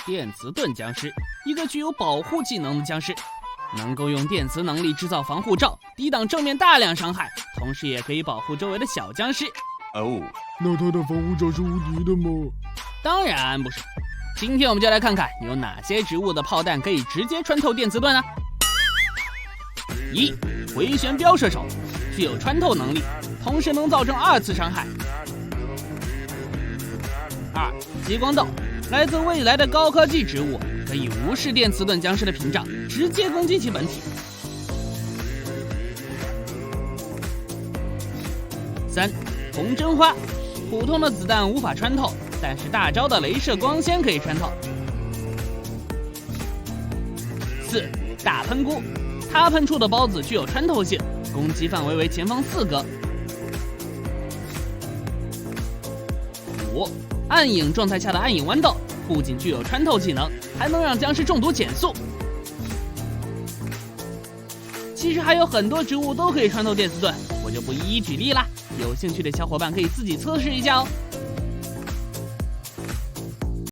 电磁盾僵尸，一个具有保护技能的僵尸，能够用电磁能力制造防护罩，抵挡正面大量伤害，同时也可以保护周围的小僵尸。哦，那它的防护罩是无敌的吗？当然不是。今天我们就来看看有哪些植物的炮弹可以直接穿透电磁盾呢？1. 回旋镖射手，具有穿透能力，同时能造成2次伤害。2. 激光豆，来自未来的高科技植物，可以无视电磁盾僵尸的屏障，直接攻击其本体。3. 红针花，普通的子弹无法穿透，但是大招的镭射光纤可以穿透。4. 大喷菇，它喷出的孢子具有穿透性，攻击范围为前方4格。5. 暗影状态下的暗影豌豆，不仅具有穿透技能，还能让僵尸中毒减速。其实还有很多植物都可以穿透电磁盾，我就不一一举例啦。有兴趣的小伙伴可以自己测试一下哦。